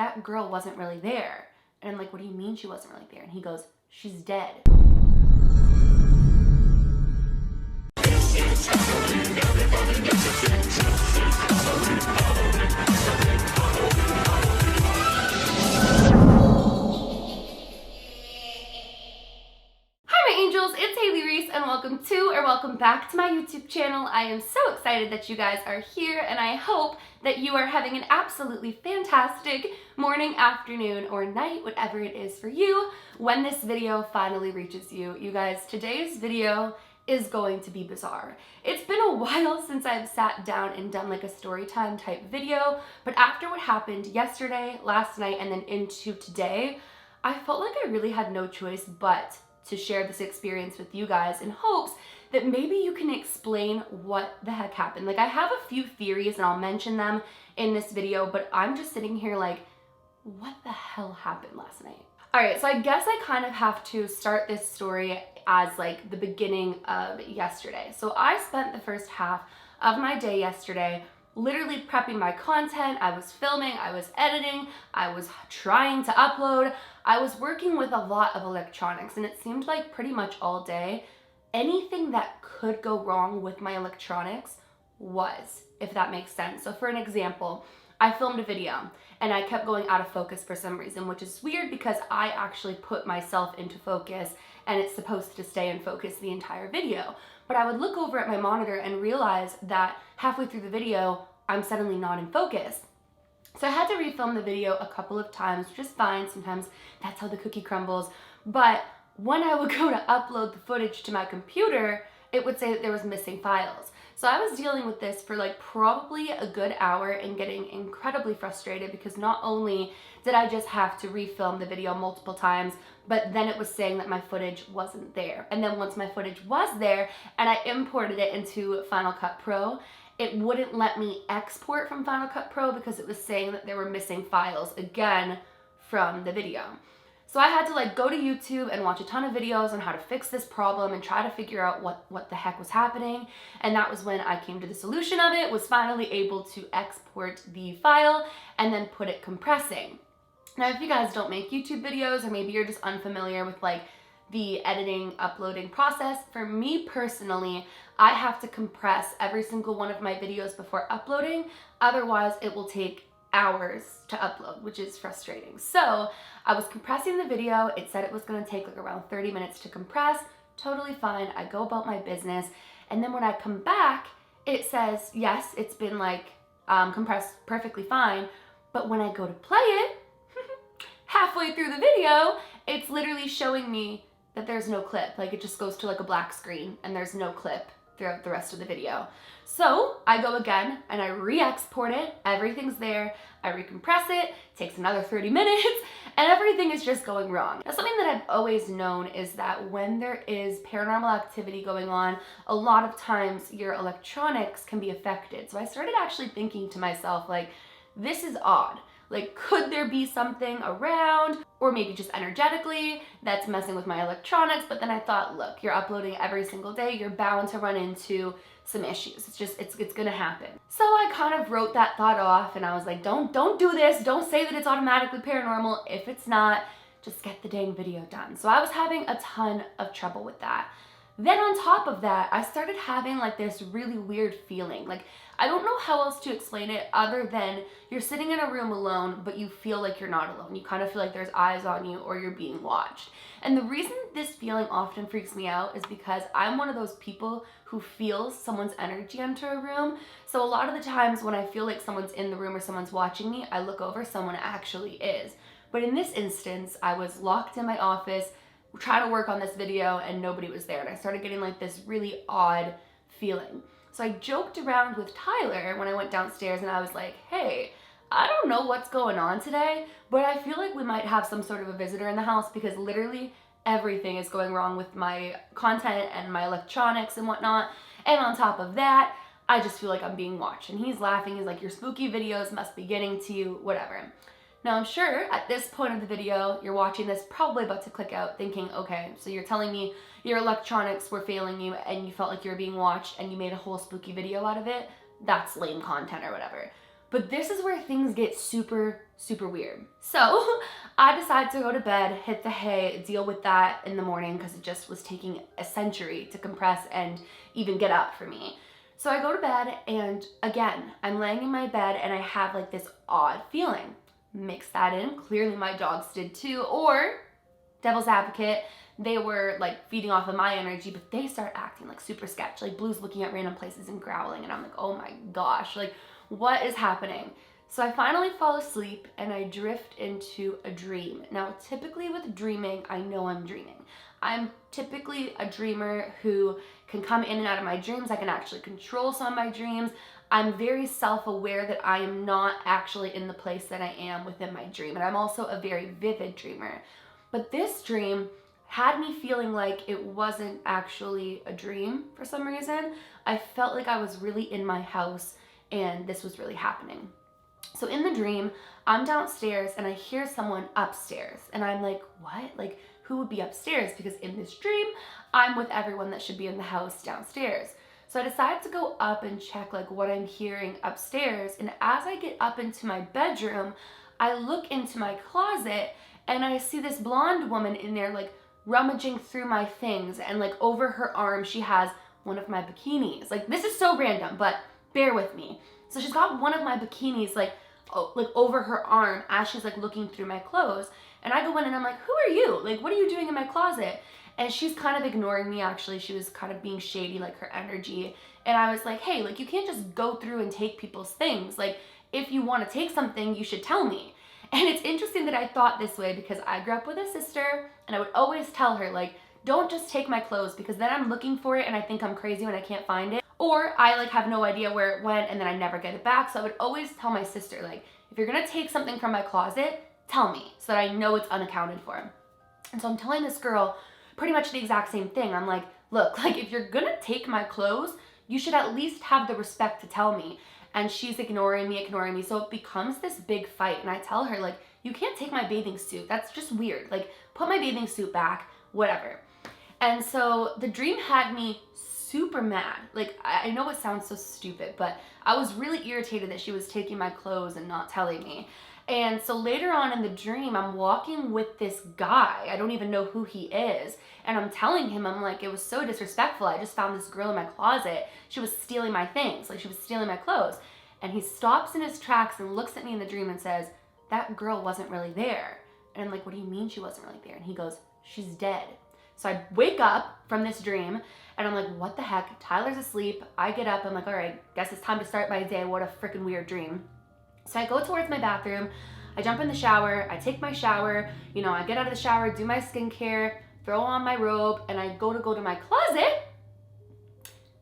that girl wasn't really there. And I'm like, what do you mean she wasn't really there? And he goes, she's dead. It's Hailey, Reese, and welcome back to my YouTube channel. I am so excited that you guys are here, and I hope that you are having an absolutely fantastic morning, afternoon, or night, whatever it is for you, when this video finally reaches you. You guys, today's video is going to be bizarre. It's been a while since I've sat down and done like a story time type video, but after what happened yesterday, last night, and then into today, I felt like I really had no choice but to share this experience with you guys in hopes that maybe you can explain what the heck happened. Like, I have a few theories and I'll mention them in this video, but I'm just sitting here like, what the hell happened last night? All right, so I guess I kind of have to start this story as like the beginning of yesterday. So I spent the first half of my day yesterday literally prepping my content. I was filming, I was editing, I was trying to upload. I was working with a lot of electronics, and it seemed like pretty much all day, anything that could go wrong with my electronics was, if that makes sense. So for an example, I filmed a video and I kept going out of focus for some reason, which is weird because I actually put myself into focus and it's supposed to stay in focus the entire video. But I would look over at my monitor and realize that halfway through the video, I'm suddenly not in focus. So I had to refilm the video a couple of times, which is fine. Sometimes that's how the cookie crumbles. But when I would go to upload the footage to my computer, it would say that there was missing files. So I was dealing with this for like probably a good hour and getting incredibly frustrated because not only did I just have to refilm the video multiple times, but then it was saying that my footage wasn't there. And then once my footage was there and I imported it into Final Cut Pro, it wouldn't let me export from Final Cut Pro because it was saying that there were missing files again from the video. So I had to like go to YouTube and watch a ton of videos on how to fix this problem and try to figure out what the heck was happening. And that was when I came to the solution of it, was finally able to export the file and then put it compressing. Now, if you guys don't make YouTube videos, or maybe you're just unfamiliar with like the editing, uploading process, for me personally, I have to compress every single one of my videos before uploading. Otherwise, it will take hours to upload, which is frustrating. So I was compressing the video. It said it was going to take like around 30 minutes to compress. Totally fine. I go about my business. And then when I come back, it says, yes, it's been like compressed perfectly fine. But when I go to play it, halfway through the video, it's literally showing me that there's no clip. Like, it just goes to like a black screen and there's no clip throughout the rest of the video. So I go again and I re-export it. Everything's there. I recompress it. Takes another 30 minutes and everything is just going wrong. Now, something that I've always known is that when there is paranormal activity going on, a lot of times your electronics can be affected. So I started actually thinking to myself, like, this is odd. Like, could there be something around, or maybe just energetically, that's messing with my electronics? But then I thought, look, you're uploading every single day. You're bound to run into some issues. It's gonna happen. So I kind of wrote that thought off and I was like, don't do this. Don't say that it's automatically paranormal. If it's not, just get the dang video done. So I was having a ton of trouble with that. Then on top of that, I started having like this really weird feeling. Like, I don't know how else to explain it other than you're sitting in a room alone, but you feel like you're not alone. You kind of feel like there's eyes on you or you're being watched. And the reason this feeling often freaks me out is because I'm one of those people who feels someone's energy enter a room. So a lot of the times when I feel like someone's in the room or someone's watching me, I look over, someone actually is. But in this instance, I was locked in my office, trying to work on this video, and nobody was there. And I started getting like this really odd feeling. So I joked around with Tyler when I went downstairs and I was like, hey, I don't know what's going on today, but I feel like we might have some sort of a visitor in the house because literally everything is going wrong with my content and my electronics and whatnot. And on top of that, I just feel like I'm being watched. And he's laughing. He's like, your spooky videos must be getting to you, whatever. Now, I'm sure at this point of the video, you're watching this probably about to click out thinking, okay, so you're telling me your electronics were failing you and you felt like you were being watched and you made a whole spooky video out of it? That's lame content or whatever. But this is where things get super, super weird. So I decided to go to bed, hit the hay, deal with that in the morning because it just was taking a century to compress and even get up for me. So I go to bed and again, I'm laying in my bed and I have like this odd feeling. Mix that in, clearly my dogs did too, or devil's advocate, they were like feeding off of my energy, but they start acting like super sketch. Like Blue's looking at random places and growling and I'm like, oh my gosh, like what is happening? So I finally fall asleep and I drift into a dream. Now, typically with dreaming, I know I'm dreaming. I'm typically a dreamer who can come in and out of my dreams. I can actually control some of my dreams. I'm very self-aware that I am not actually in the place that I am within my dream. And I'm also a very vivid dreamer. But this dream had me feeling like it wasn't actually a dream for some reason. I felt like I was really in my house and this was really happening. So in the dream, I'm downstairs and I hear someone upstairs and I'm like, what? Like, who would be upstairs? Because in this dream, I'm with everyone that should be in the house downstairs. So I decided to go up and check like what I'm hearing upstairs. And as I get up into my bedroom, I look into my closet and I see this blonde woman in there like rummaging through my things, and like over her arm, she has one of my bikinis. Like this is so random, but bear with me. So she's got one of my bikinis like over her arm as she's like looking through my clothes. And I go in and I'm like, who are you? Like, what are you doing in my closet? And she's kind of ignoring me actually. She was kind of being shady, like her energy. And I was like, hey, like you can't just go through and take people's things. Like if you want to take something, you should tell me. And it's interesting that I thought this way because I grew up with a sister and I would always tell her like, don't just take my clothes because then I'm looking for it and I think I'm crazy when I can't find it. Or I like have no idea where it went and then I never get it back. So I would always tell my sister like, if you're gonna take something from my closet, tell me so that I know it's unaccounted for. And so I'm telling this girl pretty much the exact same thing. I'm like, look, like if you're gonna take my clothes, you should at least have the respect to tell me. And she's ignoring me. So it becomes this big fight. And I tell her like, you can't take my bathing suit. That's just weird. Like put my bathing suit back, whatever. And so the dream had me super mad. Like, I know it sounds so stupid, but I was really irritated that she was taking my clothes and not telling me. And so later on in the dream, I'm walking with this guy. I don't even know who he is. And I'm telling him, I'm like, it was so disrespectful. I just found this girl in my closet. She was stealing my things. Like, she was stealing my clothes. And he stops in his tracks and looks at me in the dream and says, that girl wasn't really there. And I'm like, what do you mean she wasn't really there? And he goes, she's dead. So I wake up from this dream and I'm like, what the heck? Tyler's asleep. I get up. I'm like, all right, guess it's time to start my day. What a freaking weird dream. So I go towards my bathroom. I jump in the shower. I take my shower. You know, I get out of the shower, do my skincare, throw on my robe, and I go to my closet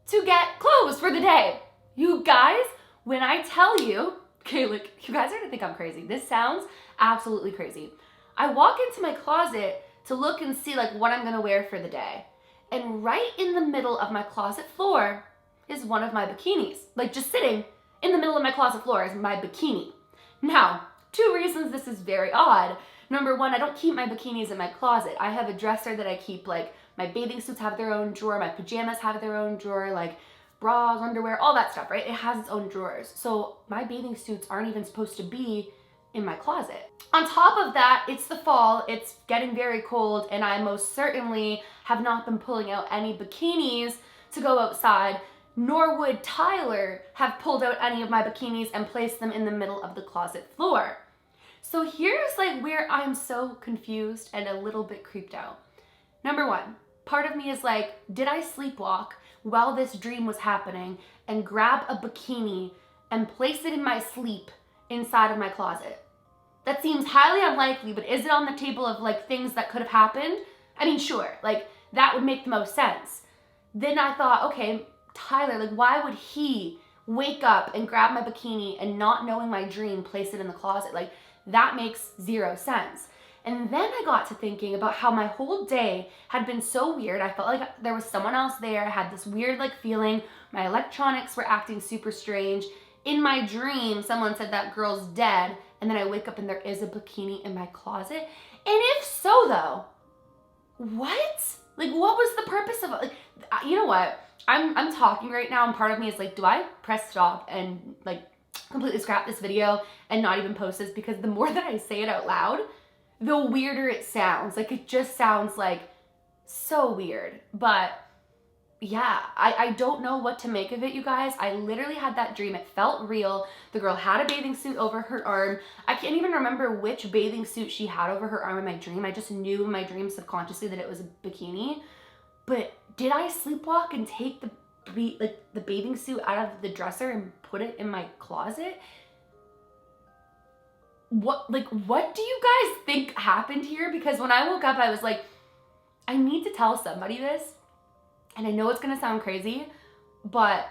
to get clothes for the day. You guys, when I tell you, okay, look, you guys are gonna think I'm crazy. This sounds absolutely crazy. I walk into my closet to look and see like what I'm gonna wear for the day. And right in the middle of my closet floor is one of my bikinis. Like just sitting in the middle of my closet floor is my bikini. Now, 2 reasons this is very odd. Number 1, I don't keep my bikinis in my closet. I have a dresser that I keep, like my bathing suits have their own drawer, my pajamas have their own drawer, like bras, underwear, all that stuff, right? It has its own drawers. So my bathing suits aren't even supposed to be in my closet. On top of that, it's the fall, it's getting very cold, and I most certainly have not been pulling out any bikinis to go outside, nor would Tyler have pulled out any of my bikinis and placed them in the middle of the closet floor. So here's like where I'm so confused and a little bit creeped out. Number 1, part of me is like, did I sleepwalk while this dream was happening and grab a bikini and place it in my sleep inside of my closet? That seems highly unlikely, but is it on the table of like things that could have happened? I mean, sure, like that would make the most sense. Then I thought, okay, Tyler, like why would he wake up and grab my bikini and not knowing my dream, place it in the closet? Like that makes 0 sense. And then I got to thinking about how my whole day had been so weird. I felt like there was someone else there. I had this weird like feeling. My electronics were acting super strange. In my dream, someone said that girl's dead. And then I wake up and there is a bikini in my closet. And if so though, what? Like what was the purpose of it? Like, you know what? I'm talking right now and part of me is like, do I press stop and like completely scrap this video and not even post this, because the more that I say it out loud, the weirder it sounds. Like, it just sounds like so weird. But yeah, I don't know what to make of it, you guys. I literally had that dream. It felt real. The girl had a bathing suit over her arm. I can't even remember which bathing suit she had over her arm in my dream. I just knew in my dream subconsciously that it was a bikini. But did I sleepwalk and take the bathing suit out of the dresser and put it in my closet? What do you guys think happened here? Because when I woke up, I was like, I need to tell somebody this. And I know it's gonna sound crazy, but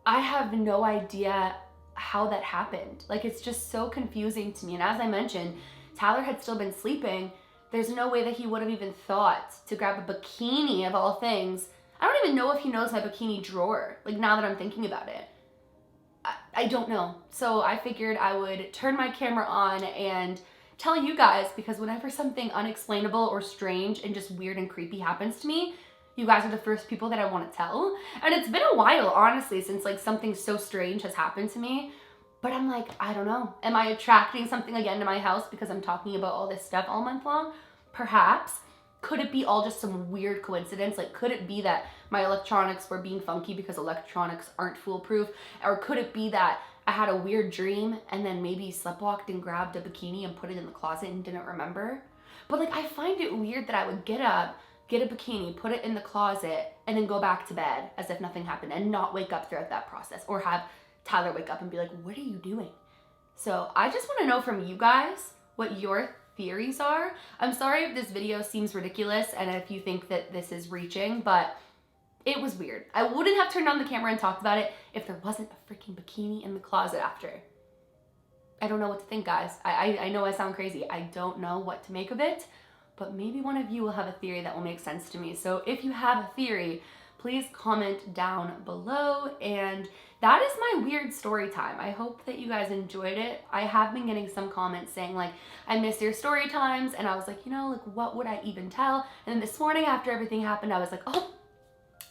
I have no idea how that happened. Like, it's just so confusing to me. And as I mentioned, Tyler had still been sleeping. There's no way that he would have even thought to grab a bikini of all things. I don't even know if he knows my bikini drawer, like, now that I'm thinking about it. I don't know. So I figured I would turn my camera on and tell you guys, because whenever something unexplainable or strange and just weird and creepy happens to me, you guys are the first people that I want to tell. And it's been a while, honestly, since like something so strange has happened to me. But I'm like, I don't know. Am I attracting something again to my house because I'm talking about all this stuff all month long? Perhaps. Could it be all just some weird coincidence? Like, could it be that my electronics were being funky because electronics aren't foolproof? Or could it be that I had a weird dream and then maybe sleptwalked and grabbed a bikini and put it in the closet and didn't remember? But like, I find it weird that I would get up, get a bikini, put it in the closet, and then go back to bed as if nothing happened and not wake up throughout that process, or have Tyler wake up and be like, what are you doing? So I just want to know from you guys what your theories are. I'm sorry if this video seems ridiculous and if you think that this is reaching, but it was weird. I wouldn't have turned on the camera and talked about it if there wasn't a freaking bikini in the closet after. I don't know what to think, guys. I know I sound crazy. I don't know what to make of it, but maybe one of you will have a theory that will make sense to me. So if you have a theory, please comment down below. And that is my weird story time. I hope that you guys enjoyed it. I have been getting some comments saying like, I miss your story times. And I was like, you know, like, what would I even tell? And then this morning after everything happened, I was like, oh,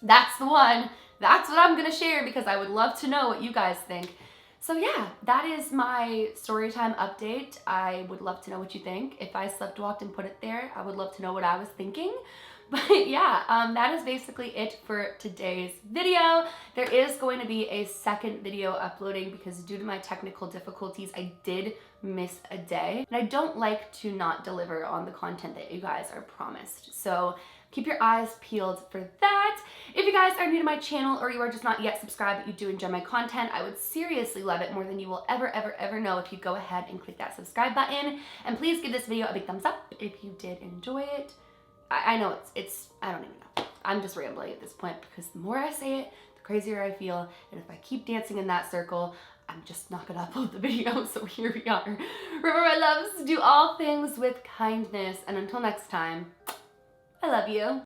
that's the one. That's what I'm gonna share, because I would love to know what you guys think. So yeah, that is my story time update. I would love to know what you think. If I sleptwalked and put it there, I would love to know what I was thinking. But yeah, that is basically it for today's video. There is going to be a second video uploading because due to my technical difficulties, I did miss a day. And I don't like to not deliver on the content that you guys are promised. So keep your eyes peeled for that. If you guys are new to my channel or you are just not yet subscribed but you do enjoy my content, I would seriously love it more than you will ever know if you go ahead and click that subscribe button. And please give this video a big thumbs up if you did enjoy it. I know I don't even know. I'm just rambling at this point because the more I say it, the crazier I feel. And if I keep dancing in that circle, I'm just not gonna upload the video. So here we are. Remember, my loves, do all things with kindness. And until next time, I love you.